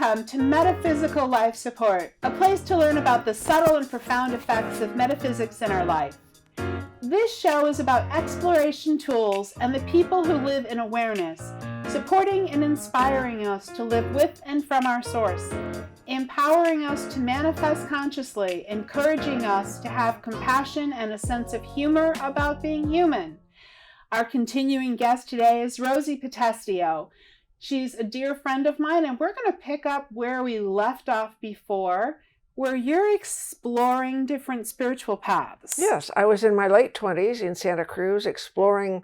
Welcome to Metaphysical Life Support, a place to learn about the subtle and profound effects of metaphysics in our life. This show is about exploration tools and the people who live in awareness, supporting and inspiring us to live with and from our source, empowering us to manifest consciously, encouraging us to have compassion and a sense of humor about being human. Our continuing guest today is Rosie Potestio. She's a dear friend of mine, and we're going to pick up where we left off before, where you're exploring different spiritual paths. Yes, I was in my late 20s in Santa Cruz exploring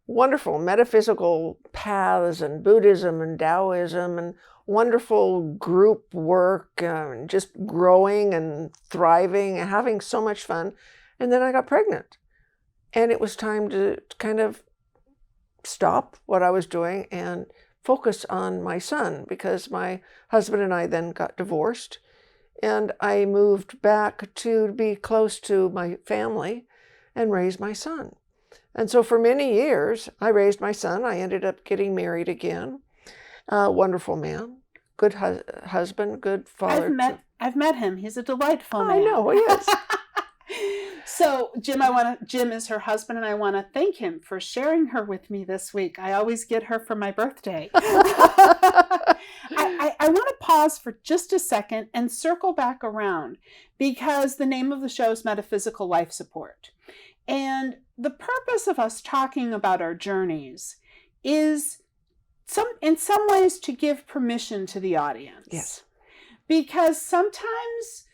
wonderful metaphysical paths and Buddhism and Taoism and wonderful group work and just growing and thriving and having so much fun. And then I got pregnant. And it was time to kind of stop what I was doing and focus on my son, because my husband and I then got divorced, and I moved back to be close to my family and raise my son. And so for many years, I raised my son. I ended up getting married again. Wonderful man, good husband, good father. I've met him. He's a delightful man. I know, he is. So Jim is her husband, and I want to thank him for sharing her with me this week. I always get her for my birthday. I want to pause for just a second and circle back around, because the name of the show is Metaphysical Life Support. And the purpose of us talking about our journeys is in some ways to give permission to the audience. Yes. Because sometimes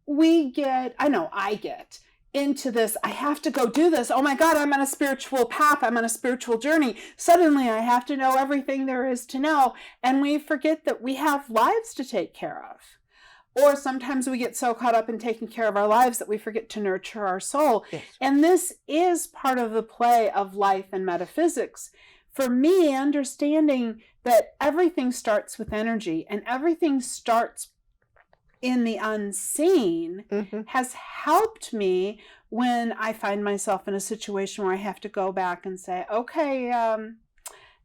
I get into this, I have to go do this. Oh my God, I'm on a spiritual path. I'm on a spiritual journey. Suddenly I have to know everything there is to know. And we forget that we have lives to take care of. Or sometimes we get so caught up in taking care of our lives that we forget to nurture our soul. Yes. And this is part of the play of life and metaphysics. For me, understanding that everything starts with energy and everything starts in the unseen has helped me when I find myself in a situation where I have to go back and say, okay,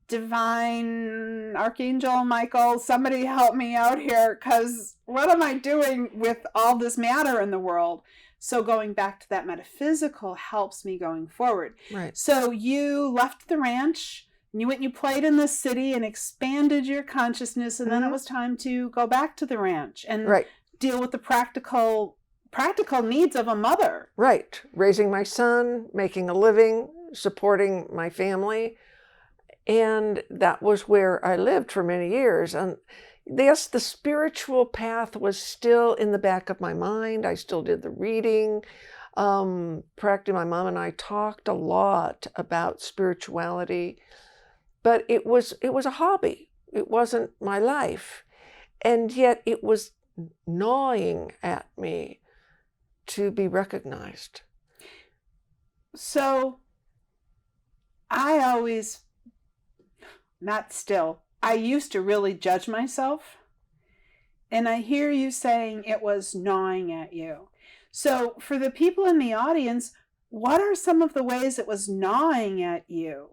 divine Archangel Michael, somebody help me out here, because what am I doing with all this matter in the world? So going back to that metaphysical helps me going forward. Right. So you left the ranch, and you went and you played in the city and expanded your consciousness, and then it was time to go back to the ranch and deal with the practical needs of a mother. Right. Raising my son, making a living, supporting my family. And that was where I lived for many years. And yes, the spiritual path was still in the back of my mind. I still did the reading. Practically, my mom and I talked a lot about spirituality, but it was a hobby. It wasn't my life. And yet it was gnawing at me to be recognized. So I used to really judge myself, and I hear you saying it was gnawing at you. So for the people in the audience, what are some of the ways it was gnawing at you?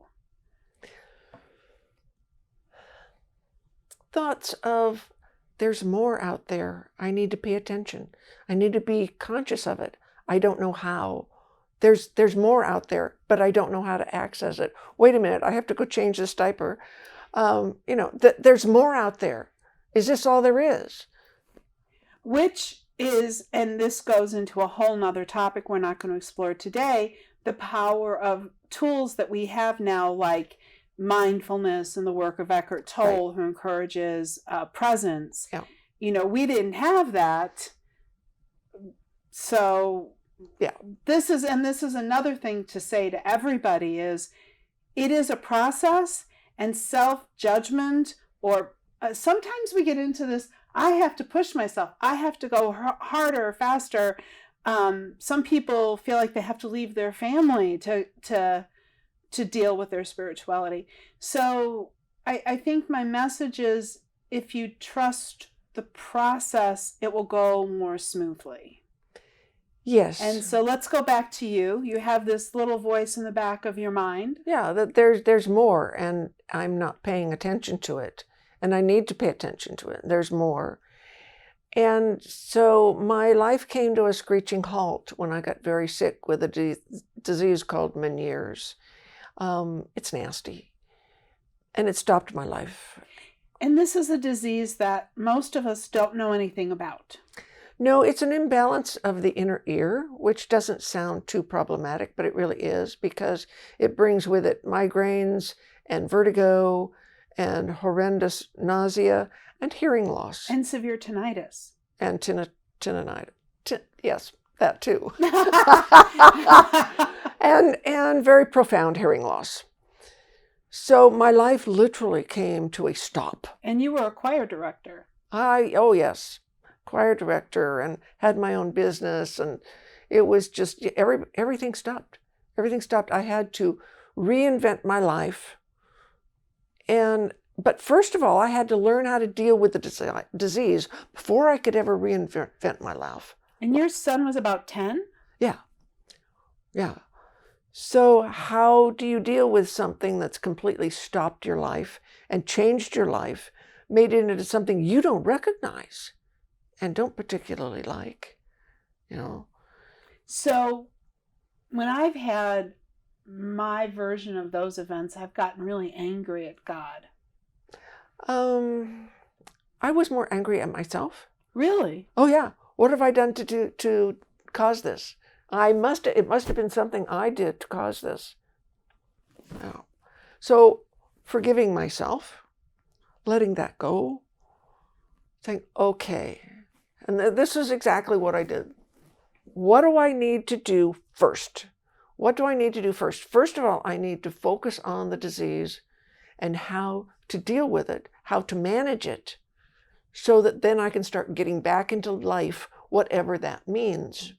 Thoughts of, there's more out there. I need to pay attention. I need to be conscious of it. I don't know how. There's more out there, but I don't know how to access it. Wait a minute, I have to go change this diaper. There's more out there. Is this all there is? Which is, and this goes into a whole nother topic we're not going to explore today, the power of tools that we have now, like mindfulness and the work of Eckhart Tolle, who encourages presence. Yeah. We didn't have that. So yeah, this is another thing to say to everybody is, it is a process, and self-judgment, or sometimes we get into this, I have to push myself. I have to go harder, faster. Some people feel like they have to leave their family to deal with their spirituality. So I think my message is, if you trust the process, it will go more smoothly. Yes. And so let's go back to you. You have this little voice in the back of your mind. Yeah, that there's more, and I'm not paying attention to it. and I need to pay attention to it. There's more. And so my life came to a screeching halt when I got very sick with a disease called Meniere's. It's nasty, and it stopped my life. And this is a disease that most of us don't know anything about. No, it's an imbalance of the inner ear, which doesn't sound too problematic, but it really is, because it brings with it migraines and vertigo and horrendous nausea and hearing loss. And severe tinnitus. And tinnitus. Yes, that too. and very profound hearing loss. So my life literally came to a stop. And you were a choir director. Oh yes, choir director, and had my own business, and it was just everything stopped. Everything stopped. I had to reinvent my life, but first of all, I had to learn how to deal with the disease before I could ever reinvent my life. And your son was about 10? Yeah. So how do you deal with something that's completely stopped your life and changed your life, made it into something you don't recognize and don't particularly like, So when I've had my version of those events, I've gotten really angry at God. I was more angry at myself. Really? Oh yeah. What have I done to cause this? It must have been something I did to cause this. Oh. So forgiving myself, letting that go, saying, okay. And this is exactly what I did. What do I need to do first? What do I need to do first? First of all, I need to focus on the disease and how to deal with it, how to manage it, so that then I can start getting back into life, whatever that means.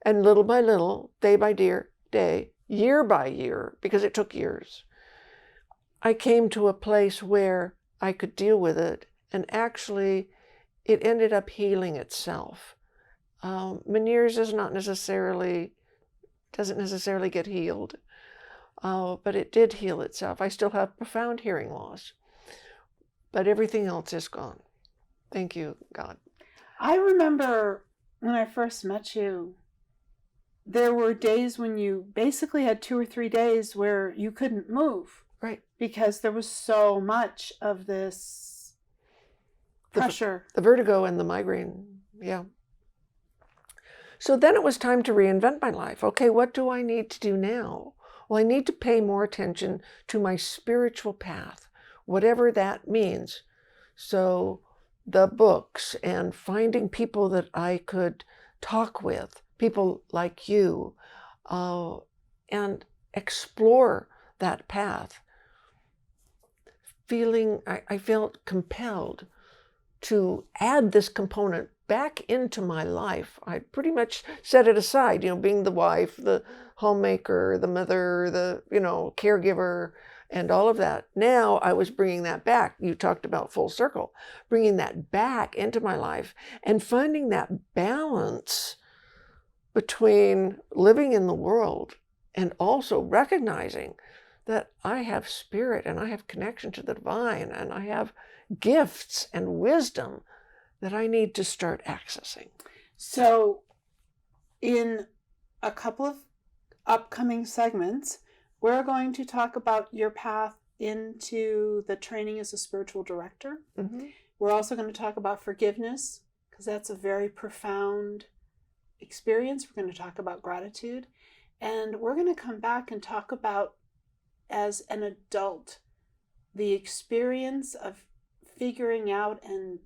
And little by little, day by day, year by year, because it took years, I came to a place where I could deal with it, and actually it ended up healing itself. Meniere's doesn't necessarily get healed, but it did heal itself. I still have profound hearing loss, but everything else is gone. Thank you, God. I remember when I first met you, there were days when you basically had 2 or 3 days where you couldn't move. Right. Because there was so much of this pressure. The vertigo and the migraine, yeah. So then it was time to reinvent my life. Okay, what do I need to do now? Well, I need to pay more attention to my spiritual path, whatever that means. So the books and finding people that I could talk with, people like you, and explore that path. I felt compelled to add this component back into my life. I pretty much set it aside, being the wife, the homemaker, the mother, the, caregiver, and all of that. Now I was bringing that back. You talked about full circle, bringing that back into my life and finding that balance between living in the world and also recognizing that I have spirit and I have connection to the divine and I have gifts and wisdom that I need to start accessing. So in a couple of upcoming segments, we're going to talk about your path into the training as a spiritual director. Mm-hmm. We're also going to talk about forgiveness, because that's a very profound experience. We're going to talk about gratitude. And we're going to come back and talk about, as an adult, the experience of figuring out and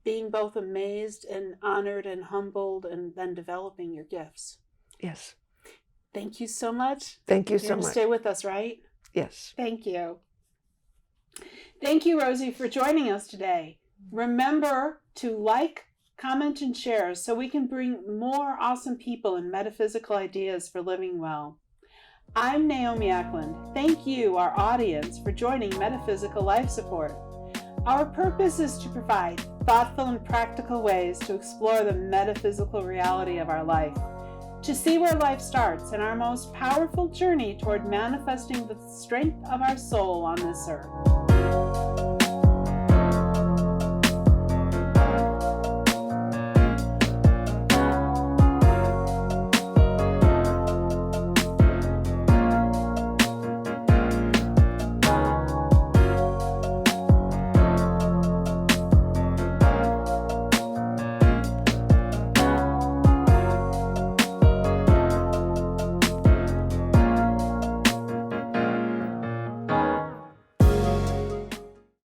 being both amazed and honored and humbled and then developing your gifts. Yes. Thank you so much. Thank you You're so gonna much. Stay with us, right? Yes. Thank you. Thank you, Rosie, for joining us today. Remember to like, comment, and share so we can bring more awesome people and metaphysical ideas for living well. I'm Naomi Eklund. Thank you, our audience, for joining Metaphysical Life Support. Our purpose is to provide thoughtful and practical ways to explore the metaphysical reality of our life, to see where life starts and our most powerful journey toward manifesting the strength of our soul on this earth.